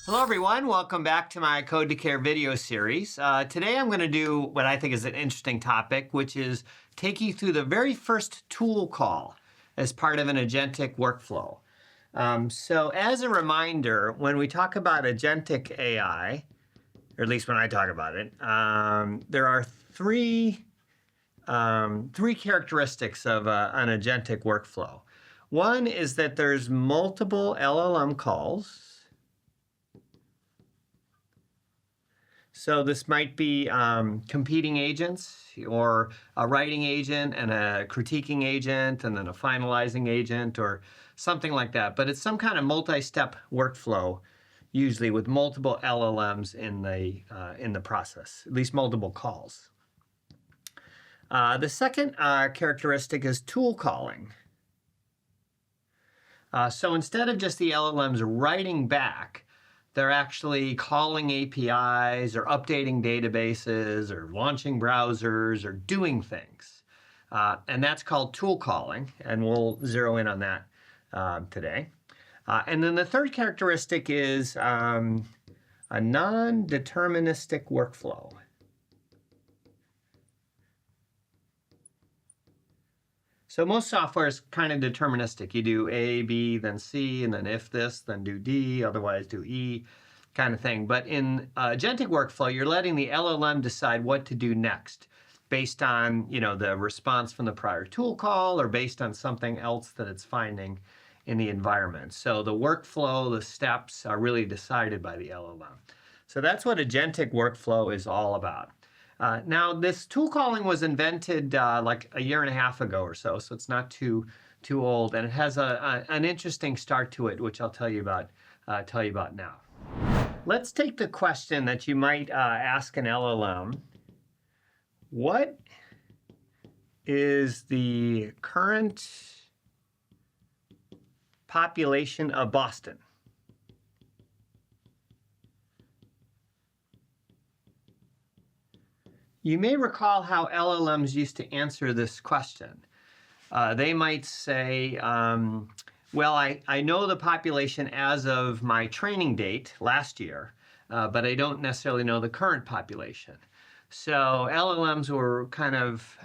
Hello everyone, welcome back to my Code to Care video series. Today I'm going to do what I think is an interesting topic, which is take you through the very first tool call as part of an agentic workflow. So as a reminder, when we talk about agentic AI, or at least when I talk about it, there are three characteristics of an agentic workflow. One is that there's multiple LLM calls. So this might be competing agents, or a writing agent and a critiquing agent and then a finalizing agent or something like that. But it's some kind of multi-step workflow, usually with multiple LLMs in the process, at least multiple calls. The second characteristic is tool calling. So instead of just the LLMs writing back, they're actually calling APIs or updating databases or launching browsers or doing things. And that's called tool calling, and we'll zero in on that today. And then the third characteristic is a non-deterministic workflow. So most software is kind of deterministic. You do A, B, then C, and then if this, then do D, otherwise do E, kind of thing. But in agentic workflow, you're letting the LLM decide what to do next based on, the response from the prior tool call or based on something else that it's finding in the environment. So the workflow, the steps are really decided by the LLM. So that's what agentic workflow is all about. Now, this tool calling was invented like a year and a half ago or so it's not too old, and it has an interesting start to it, which I'll tell you about now. Let's take the question that you might ask an LLM. What is the current population of Boston? You may recall how LLMs used to answer this question. They might say, well, I know the population as of my training date last year, but I don't necessarily know the current population. So LLMs were kind of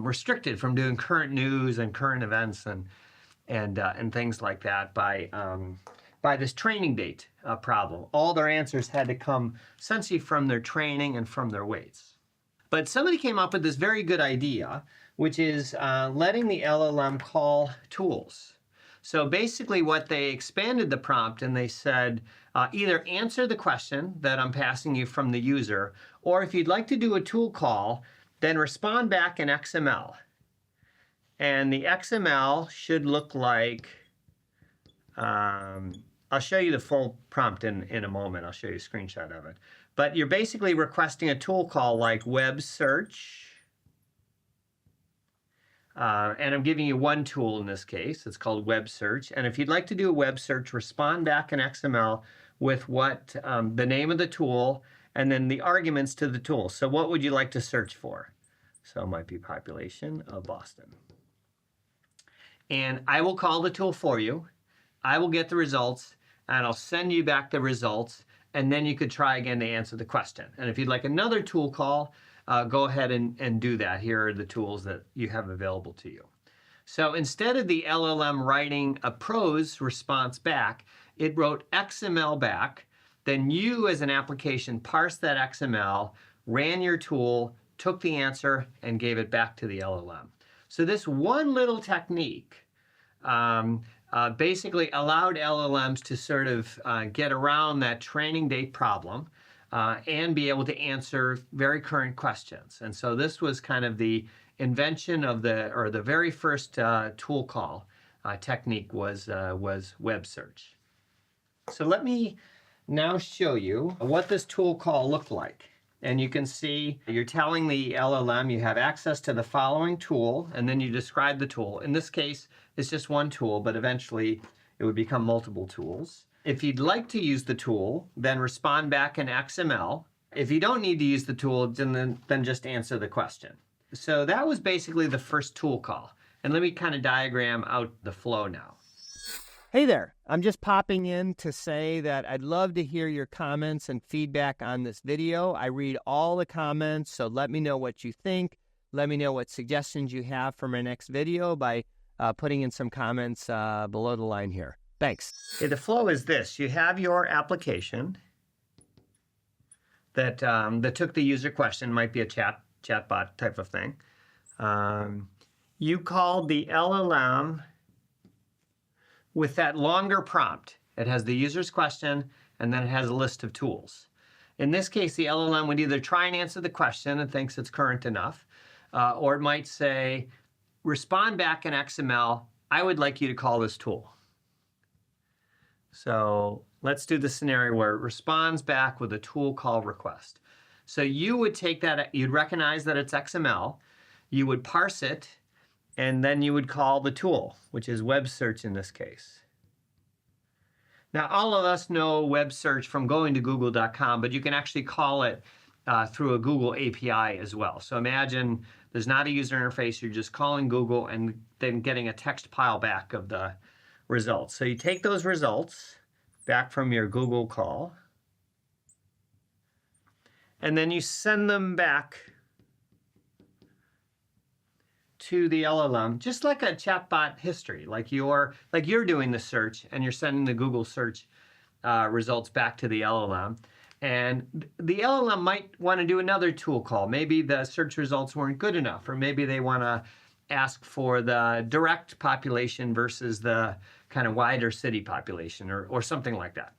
restricted from doing current news and current events and things like that by this training date problem. All their answers had to come essentially from their training and from their weights. But somebody came up with this very good idea, which is letting the LLM call tools. So basically what they expanded the prompt and they said, either answer the question that I'm passing you from the user, or if you'd like to do a tool call, then respond back in XML. And the XML should look like, I'll show you the full prompt in a moment. I'll show you a screenshot of it. But you're basically requesting a tool call like web search. And I'm giving you one tool in this case. It's called web search. And if you'd like to do a web search, respond back in XML with what the name of the tool and then the arguments to the tool. So what would you like to search for? So it might be population of Boston. And I will call the tool for you. I will get the results, and I'll send you back the results, and then you could try again to answer the question. And if you'd like another tool call, go ahead and do that. Here are the tools that you have available to you. So instead of the LLM writing a prose response back, it wrote XML back. Then you as an application parsed that XML, ran your tool, took the answer, and gave it back to the LLM. So this one little technique basically allowed LLMs to sort of get around that training date problem and be able to answer very current questions. And so this was kind of the invention of the very first tool call technique was web search. So let me now show you what this tool call looked like. And you can see you're telling the LLM you have access to the following tool, and then you describe the tool. In this case, it's just one tool, but eventually it would become multiple tools. If you'd like to use the tool, then respond back in XML. If you don't need to use the tool, then just answer the question. So that was basically the first tool call. And let me kind of diagram out the flow now. Hey there, I'm just popping in to say that I'd love to hear your comments and feedback on this video. I read all the comments, so let me know what you think. Let me know what suggestions you have for my next video by putting in some comments below the line here. Thanks. Okay, the flow is this. You have your application that took the user question, might be a chatbot type of thing. You called the LLM with that longer prompt. It has the user's question, and then it has a list of tools. In this case, the LLM would either try and answer the question and thinks it's current enough, or it might say, respond back in XML, I would like you to call this tool. So let's do the scenario where it responds back with a tool call request. So you would take that, you'd recognize that it's XML, you would parse it, and then you would call the tool, which is web search in this case. Now, all of us know web search from going to google.com, but you can actually call it through a Google API as well. So imagine there's not a user interface, you're just calling Google and then getting a text pile back of the results. So you take those results back from your Google call, and then you send them back to the LLM, just like a chatbot history, like you're doing the search and you're sending the Google search results back to the LLM. And the LLM might want to do another tool call. Maybe the search results weren't good enough, or maybe they want to ask for the direct population versus the kind of wider city population, or something like that.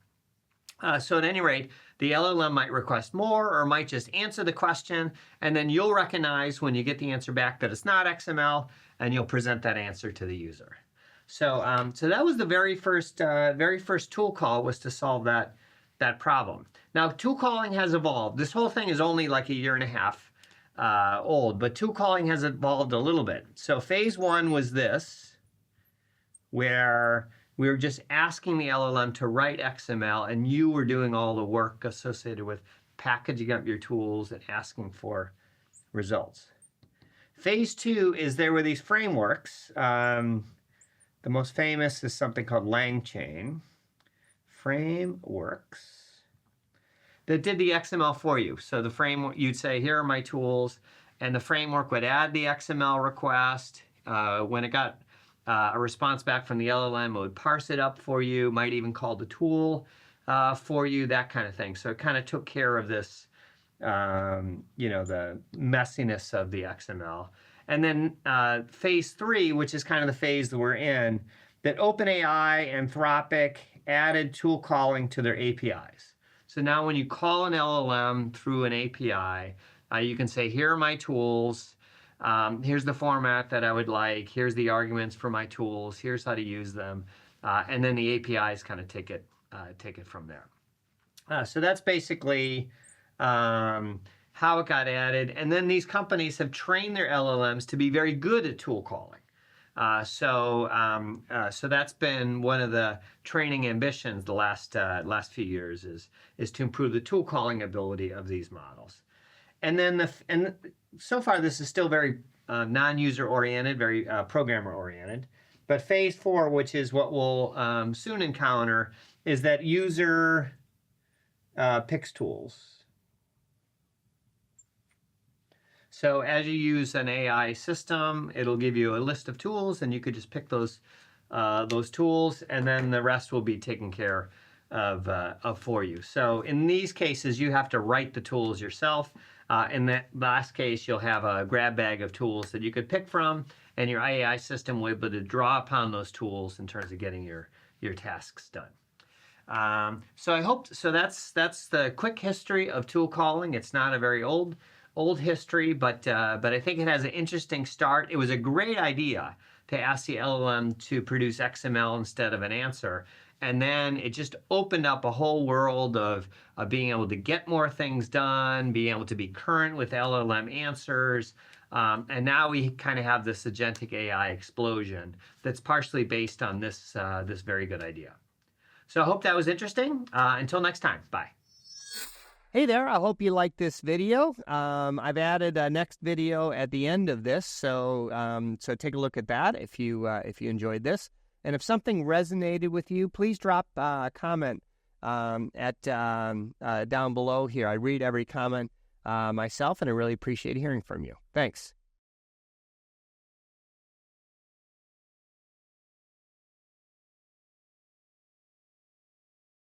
So at any rate, the LLM might request more or might just answer the question, and then you'll recognize when you get the answer back that it's not XML, and you'll present that answer to the user. So, so that was the very first tool call, was to solve that problem. Now, tool calling has evolved. This whole thing is only like a year and a half old, but tool calling has evolved a little bit. So phase one was this, where we were just asking the LLM to write XML, and you were doing all the work associated with packaging up your tools and asking for results. Phase two is there were these frameworks. The most famous is something called LangChain. Frameworks that did the XML for you. So the framework, you'd say, here are my tools, and the framework would add the XML request. When it got a response back from the LLM, it would parse it up for you, might even call the tool for you, that kind of thing. So it kind of took care of this, the messiness of the XML. And then phase three, which is kind of the phase that we're in, that OpenAI, Anthropic added tool calling to their APIs. So now when you call an LLM through an API, you can say, here are my tools. Here's the format that I would like. Here's the arguments for my tools. Here's how to use them. And then the APIs kind of take it from there. So that's basically how it got added. And then these companies have trained their LLMs to be very good at tool calling. So that's been one of the training ambitions the last few years is to improve the tool calling ability of these models. And then so far this is still very non-user oriented, very programmer oriented. But phase four, which is what we'll soon encounter, is that user picks tools. So as you use an AI system, it'll give you a list of tools, and you could just pick those tools, and then the rest will be taken care of for you. So in these cases, you have to write the tools yourself. In that last case, you'll have a grab bag of tools that you could pick from, and your AI system will be able to draw upon those tools in terms of getting your tasks done. So that's the quick history of tool calling. It's not a very old history, but I think it has an interesting start. It was a great idea to ask the LLM to produce XML instead of an answer. And then it just opened up a whole world of being able to get more things done, being able to be current with LLM answers. And now we kind of have this agentic AI explosion that's partially based on this very good idea. So I hope that was interesting. Until next time, bye. Hey there, I hope you liked this video. I've added a next video at the end of this, so take a look at that if you enjoyed this. And if something resonated with you, please drop a comment down below here. I read every comment myself, and I really appreciate hearing from you. Thanks.